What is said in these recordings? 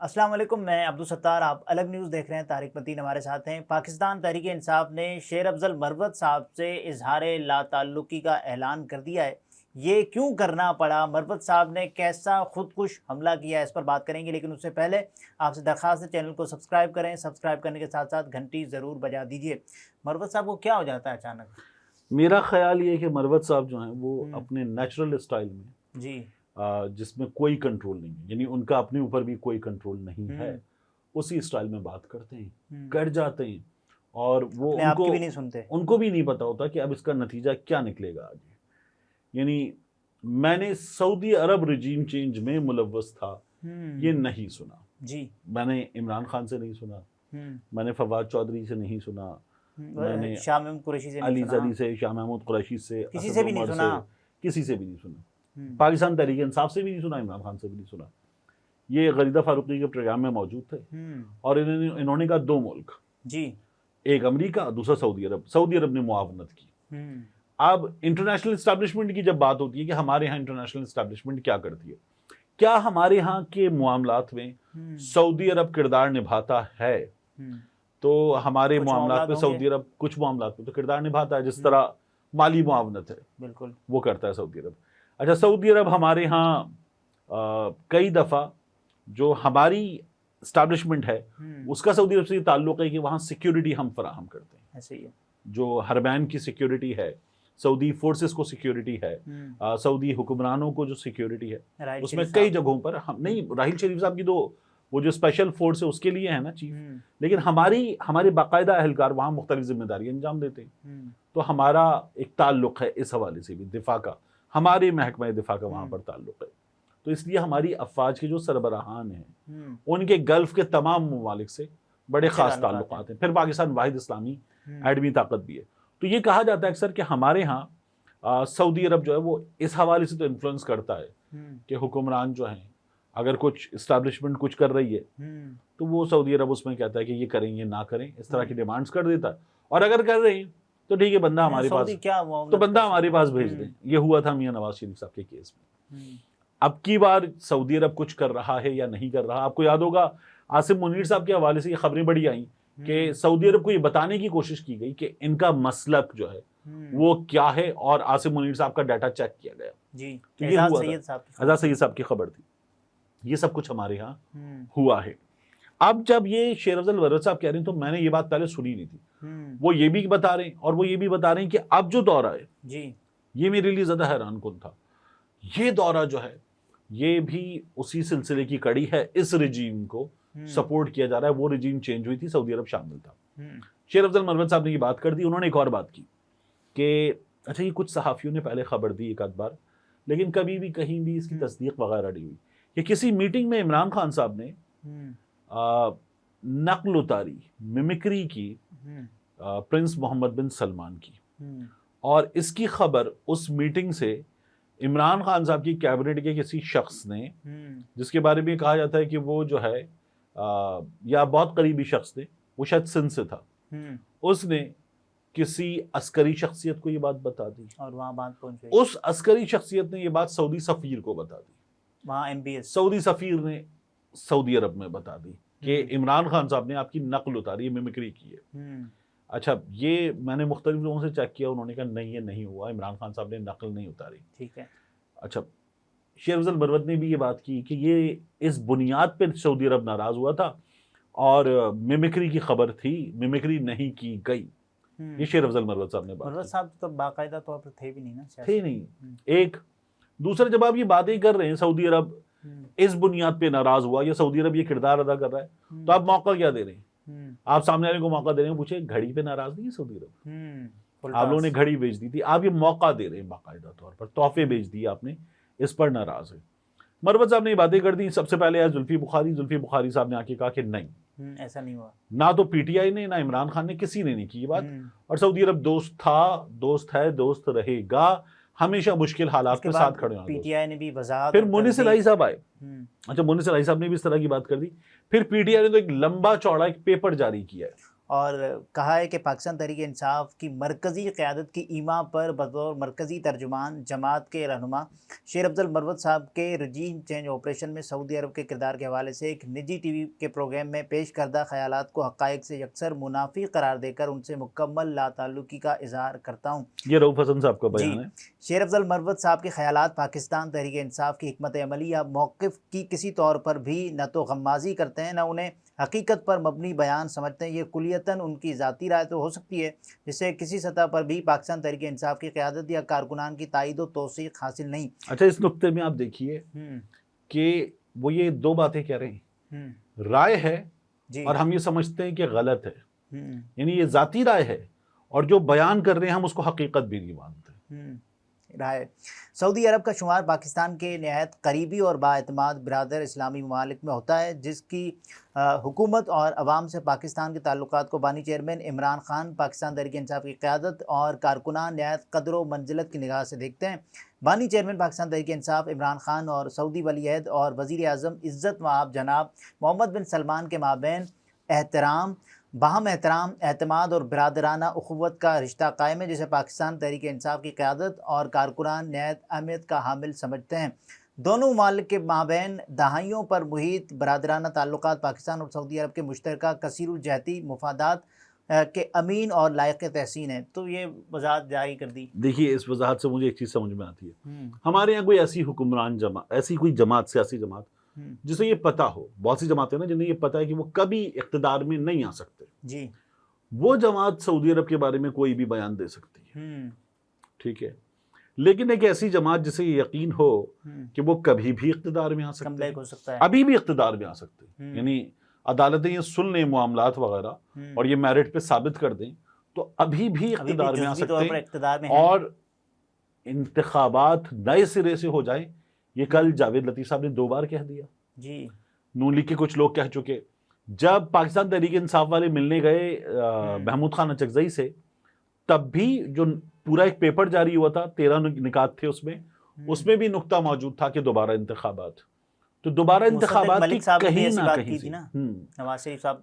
अस्सलाम वालेकुम, मैं अब्दुल सत्तार। आप अलग न्यूज़ देख रहे हैं। तारिक मतीन हमारे साथ हैं। पाकिस्तान तहरीक इंसाफ ने शेर अफजल मरवत साहब से इजहार ला ताल्लुकी का ऐलान कर दिया है। ये क्यों करना पड़ा? मरवत साहब ने कैसा खुदकुश हमला किया, इस पर बात करेंगे। लेकिन उससे पहले आपसे दरख्वास्त है, चैनल को सब्सक्राइब करें। सब्सक्राइब करने के साथ साथ घंटी ज़रूर बजा दीजिए। मरवत साहब को क्या हो जाता है अचानक? मेरा ख्याल ये है कि मरवत साहब जो हैं वो अपने नेचुरल स्टाइल में जी। जिसमें कोई कंट्रोल नहीं है, यानी उनका अपने ऊपर भी कोई कंट्रोल नहीं है, उसी स्टाइल में बात करते हैं, कर जाते हैं। और वो आपकी भी नहीं सुनते। उनको भी नहीं पता होता कि अब इसका नतीजा क्या निकलेगा आगे। यानी मैंने सऊदी अरब रिजीम चेंज में मुलव्वस था ये नहीं सुना जी। मैंने इमरान खान से नहीं सुना, मैंने फवाद चौधरी से नहीं सुना, मैंने शाह महमूद कुरैशी से अली जरी से, शाह महमूद कुरैशी से, किसी से भी नहीं सुना, किसी से भी नहीं सुना। पाकिस्तान तहरीक इंसाफ से भी नहीं सुना, इमरान खान से भी नहीं सुना। ये गरीदा फारूकी के प्रोग्राम में मौजूद थे और इन्होंने कहा दो मुल्क जी, एक अमेरिका, दूसरा सऊदी अरब। सऊदी अरब ने मुआवनत की। अब इंटरनेशनल एस्टैब्लिशमेंट की जब बात होती है कि हमारे यहाँ इंटरनेशनल एस्टैब्लिशमेंट क्या करती है, क्या हमारे यहाँ के मामलात में सऊदी अरब किरदार निभाता है, तो हमारे मामलात में सऊदी अरब कुछ मामलात में तो किरदार निभाता है। जिस तरह माली मुआवनत है, बिल्कुल वो करता है सऊदी अरब। अच्छा, सऊदी अरब हमारे यहाँ कई दफ़ा जो हमारी इस्टेब्लिशमेंट है उसका सऊदी अरब से ताल्लुक़ है कि वहाँ सिक्योरिटी हम फराहम करते हैं। ऐसे ही है, जो हरमैन की सिक्योरिटी है, सऊदी फोर्सेस को सिक्योरिटी है, सऊदी हुक्मरानों को जो सिक्योरिटी है, उसमें कई जगहों पर हम नहीं, राहिल शरीफ साहब की तो वो जो स्पेशल फोर्स है उसके लिए है ना चीफ, लेकिन हमारे बाकायदा अहलकार वहाँ मुख्तलिफ जिम्मेदारी अंजाम देते हैं। तो हमारा एक ताल्लुक़ है इस हवाले से भी दिफा का, हमारे महकमा दिफा का वहाँ पर ताल्लुक़ है। तो इसलिए हमारी अफवाज के जो सरबराहान हैं उनके गल्फ के तमाम ममालिक से बड़े ख़ास ताल्लुकात हैं। फिर पाकिस्तान वाहिद इस्लामी एडमी ताकत भी है। तो ये कहा जाता है अक्सर कि हमारे यहाँ सऊदी अरब जो है वो इस हवाले से तो इन्फ्लुएंस करता है कि हुक्मरान जो हैं अगर कुछ इस्टेब्लिशमेंट कुछ कर रही है तो वो सऊदी अरब उसमें कहता है कि ये करें ये ना करें, इस तरह की डिमांड्स कर देता है। और अगर कर रहे हैं तो ठीक है, बंदा हमारे पास, तो बंदा हमारे पास भेज दें। ये हुआ था मियां नवाज शरीफ साहब के केस में। अब की बार सऊदी अरब कुछ कर रहा है या नहीं कर रहा, आपको याद होगा आसिम मुनीर साहब के हवाले से ये खबरें बड़ी आई कि सऊदी अरब को ये बताने की कोशिश की गई कि इनका मसलक जो है वो क्या है, और आसिम मुनीर साहब का डाटा चेक किया गया जी। तो ये हुआ था, आजाद सैयद साहब की खबर थी। ये सब कुछ हमारे यहाँ हुआ है। अब जब ये शेर अफजल मरवत साहब कह रहे हैं तो मैंने ये बात पहले सुनी नहीं थी। वो ये भी बता रहे हैं और वो ये भी बता रहे हैं कि अब जो दौरा है जी, ये मेरे लिए ज्यादा हैरान कुन था। ये दौरा जो है ये भी उसी सिलसिले की कड़ी है, इस रिजीम को सपोर्ट किया जा रहा है। वो रिजीम चेंज हुई थी, सऊदी अरब शामिल था। शेर अफजल मरवत साहब ने ये बात कर दी। उन्होंने एक और बात की कि अच्छा, ये कुछ सहाफ़ियों ने पहले खबर दी एक आध बार, लेकिन कभी भी कहीं भी इसकी तस्दीक वगैरह नहीं हुई कि किसी मीटिंग में इमरान खान साहब ने नकल उतारी, मिमिक्री की प्रिंस मोहम्मद बिन सलमान की, और इसकी खबर उस मीटिंग से इमरान खान साहब की कैबिनेट के किसी शख्स ने, जिसके बारे में कहा जाता है कि वो जो है या बहुत करीबी शख्स ने, वो शायद सिंध से था, उसने किसी अस्करी शख्सियत को ये बात बता दी और वहां बात पहुंच गई। उस अस्करी शख्सियत ने ये बात सऊदी सफीर को बता दी, वहां एमबीएस सऊदी सफीर ने सऊदी अरब में बता दी कि इमरान खान साहब ने आपकी नकल उतारी, मिमिक्री की है। अच्छा, ये मैंने मुख्तलिफ लोगों से चेक किया, उन्होंने कहा नहीं ये नहीं हुआ, इमरान खान साहब ने नकल नहीं उतारी। ठीक है। अच्छा, शेर अफजल मरवत ने भी ये बात की कि ये इस बुनियाद पे सऊदी अरब नाराज हुआ था और मिमिक्री की खबर थी, मिमिक्री नहीं की गई। ये शेर अफजल मरवत साहब ने बात। मरवत साहब तो बाकायदा तौर पर थे भी नहीं ना, थे नहीं। एक दूसरे, जब आप ये बातें कर रहे हैं सऊदी अरब इस बुनियाद पे नाराज हुआ या सऊदी अरब ये किरदार अदा कर रहा है, तो आप मौका क्या दे रहे हैं? आप सामने वाले को मौका दे रहे हैं, पूछे घड़ी पे नाराज नहीं है सऊदी अरब, आप लोगों ने घड़ी बेच दी थी, आप ये मौका दे रहे हैं बाकायदा तौर पर, तोहफे बेच दिए आपने, इस पर नाराज है। मरवत साहब ने ये बातें कर दी। सबसे पहले आया जुल्फी बुखारी साहब ने आके कहा कि नहीं, ऐसा नहीं हुआ, ना तो पीटीआई ने ना इमरान खान ने, किसी ने नहीं की ये बात, और सऊदी अरब दोस्त था, दोस्त है, दोस्त रहेगा, हमेशा मुश्किल हालात के साथ खड़े होना। पीटीआई ने भी वजाहत, फिर मुनीस इलाही साहब आए। अच्छा, मुनीस इलाही साहब ने भी इस तरह की बात कर दी। फिर पीटीआई ने तो एक लंबा चौड़ा एक पेपर जारी किया है और कहा है कि पाकिस्तान तहरीक इंसाफ की मरकज़ी क़यादत की ईमा पर बतौर मरकज़ी तर्जुमान जमात के रहनुमा शेर अफजल मरवत साहब के रजीम चेंज ऑपरेशन में सऊदी अरब के किरदार के हवाले से एक निजी टीवी के प्रोग्राम में पेश करदा ख़यालात को हक़ाइक़ से यकसर मुनाफी करार देकर उनसे मुकम्मल लाताल्लुकी का इज़हार करता हूँ। ये रऊफ़ हसन साहब का बयान है। शेर अफजल मरवत साहब के ख़यालात पाकिस्तान तहरीक इंसाफ की हिकमत अमली या मौक़िफ़ की किसी तौर पर भी न तो गम्माज़ी करते हैं, न उन्हें हकीकत पर मबनी बयान समझते हैं। ये कुलियतन उनकी ज़ाती राय तो हो सकती है, जिससे किसी सतह पर भी पाकिस्तान तहरीक इंसाफ की क़यादत या कारकुनान की तायद व तौसीक़ हासिल नहीं। अच्छा, इस नुक्ते में आप देखिए कि वो ये दो बातें कह रहे हैं, राय है और हम ये समझते हैं कि गलत है, यानी ये ज़ाती राय है, और जो बयान कर रहे हैं हम उसको हकीकत भी नहीं मानते। राय सऊदी अरब का शुमार पाकिस्तान के नहायत करीबी और बाएतमाद बिरादर इस्लामी ममालिक में होता है, जिसकी हुकूमत और अवाम से पाकिस्तान के ताल्लुकात को बानी चेयरमैन इमरान खान पाकिस्तान तहरीक इंसाफ की क़यादत और कारकुनान नहायत कदर व मंजिलत की निगाह से देखते हैं। बानी चेयरमैन पाकिस्तान तहरीक इंसाफ इमरान खान और सऊदी वली-अहद और वज़ीर आज़म इज़्ज़त मआब जनाब मोहम्मद बिन सलमान के माबैन बाहम एहतराम, एतमाद और बिरादराना उख़ुव्वत का रिश्ता कायम है, जिसे पाकिस्तान तहरीक इंसाफ की क़यादत और कारकुनान नहायत अहमियत का हामिल समझते हैं। दोनों ममालिक के माबैन दहाइयों पर मुहित बिरादराना ताल्लुकात पाकिस्तान और सऊदी अरब के मुश्तरका कसीरुल जहती मुफादात के अमीन और लायक तहसीन है। तो ये वजाहत जारी कर दी। देखिए, इस वजाहत से मुझे एक चीज़ समझ में आती है, हमारे यहाँ कोई ऐसी हुक्मरान जमात, ऐसी कोई जमात, सियासी जमात जिसे ये पता हो, बहुत सी जमातें ना जिन्हें ये पता है कि वो कभी इक़्तिदार में नहीं आ सकते जी, वो जमात सऊदी अरब के बारे में कोई भी बयान दे सकती है, ठीक है। लेकिन एक ऐसी जमात जिसे ये यकीन हो कि वो कभी भी इक़्तिदार में आ सकते हैं, अभी भी इक़्तिदार में आ सकते हैं, यानी अदालतें ये सुन लें मामलात वगैरह और ये मेरिट पे साबित कर दें, तो अभी भी इक़्तिदार में आ सकते हैं और इंतखाबात नए सिरे से हो जाए। ये कल जावेद लतीफ़ साहब ने 2 बार कह दिया जी, नून लीग के कुछ लोग कह चुके। जब पाकिस्तान तहरीक इंसाफ वाले मिलने गए महमूद खान अचकज़ई से, तब भी जो पूरा एक पेपर जारी हुआ था, 13 निकात थे उसमें भी नुक्ता मौजूद था कि दोबारा इंतखाबात। तो दोबारा इंतखाबात की कहीं ना कहीं से नवाज शरीफ साहब,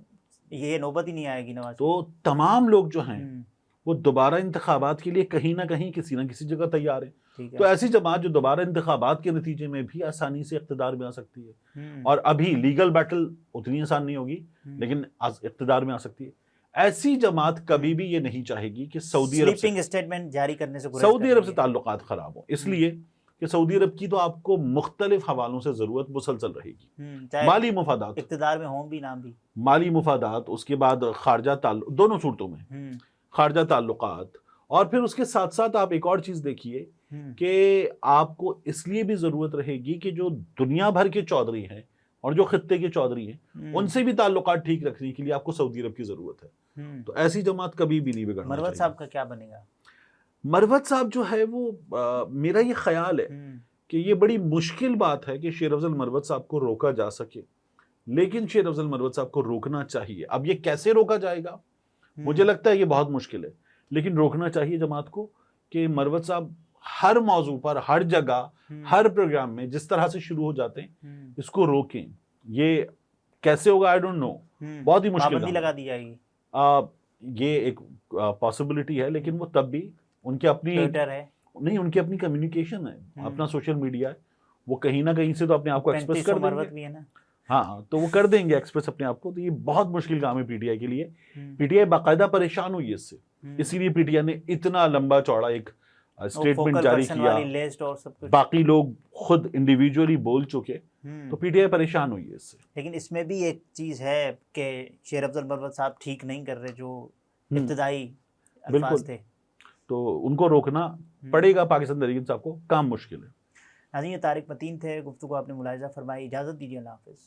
ये नौबत ही नहीं आएगी नवाज। तो तमाम लोग जो हैं वो दोबारा इंतखाबात के लिए कहीं ना कहीं किसी ना किसी जगह तैयार है। तो ऐसी जमात जो दोबारा इंतखाबात के नतीजे में भी आसानी से इक़्तिदार में आ सकती है, और अभी लीगल बैटल उतनी आसान नहीं होगी लेकिन इक़्तिदार में आ सकती है, ऐसी जमात कभी भी ये नहीं चाहेगी कि सऊदी अरब स्लीपिंग स्टेटमेंट जारी करने से सऊदी अरब से ताल्लुकात खराब हो, इसलिए कि सऊदी अरब की तो आपको मुख्तलिफ हवालों से जरूरत मुसलसल रहेगी, माली मुफादात, इक़्तिदार में हों भी ना भी, माली मुफादात, उसके बाद खारजा ताल्लुक, दोनों सूरतों में खारजा ताल्लुकात, और फिर उसके साथ साथ आप एक और चीज देखिए कि आपको इसलिए भी जरूरत रहेगी कि जो दुनिया भर के चौधरी हैं और जो खित्ते के चौधरी हैं उनसे भी ताल्लुकात ठीक रखने के लिए आपको सऊदी अरब की जरूरत है। तो ऐसी जमात कभी भी नहीं बिगड़ना। मरवत साहब का क्या बनेगा? मरवत साहब जो है वो मेरा ये ख्याल है कि ये बड़ी मुश्किल बात है कि शेर अफजल मरवत साहब को रोका जा सके, लेकिन शेर अफजल मरवत साहब को रोकना चाहिए। अब ये कैसे रोका जाएगा मुझे लगता है ये बहुत मुश्किल है, लेकिन रोकना चाहिए जमात को कि मरवत साहब हर मौजू पर, हर जगह, हर प्रोग्राम में जिस तरह से शुरू हो जाते हैं इसको रोकें। ये कैसे होगा आई डोंट नो, बहुत ही मुश्किल लगा दी जाएगी, ये एक पॉसिबिलिटी है, लेकिन वो तब भी उनके अपनी ट्विटर है नहीं, उनकी अपनी कम्युनिकेशन है, अपना सोशल मीडिया है, वो कहीं ना कहीं से तो अपने आप को एक्सप्रेस कर देंगे। भी है ना, हाँ, तो वो कर देंगे एक्सप्रेस अपने आप को। तो ये बहुत मुश्किल काम है पीटीआई के लिए। पीटीआई बाकायदा परेशान हुई है इससे, इसीलिए पीटीआई ने इतना लंबा चौड़ा एक स्टेटमेंट जारी किया, बाकी लोग खुद इंडिविजुअली बोल चुके, तो पीटीआई परेशान हुई है इससे। लेकिन इसमें भी एक चीज है कि शेर अफजल मरवत साहब ठीक नहीं कर रहे जो इब्तिदाई अल्फाज थे, तो उनको रोकना पड़ेगा पाकिस्तान तहरीक इंसाफ को, काम मुश्किल है। नाज़रीन, तारिक मतीन थे, गुफ्तगू आपने मुलाहिज़ा फरमाई। इजाज़त दीजिए, अल्लाह हाफ़िज़।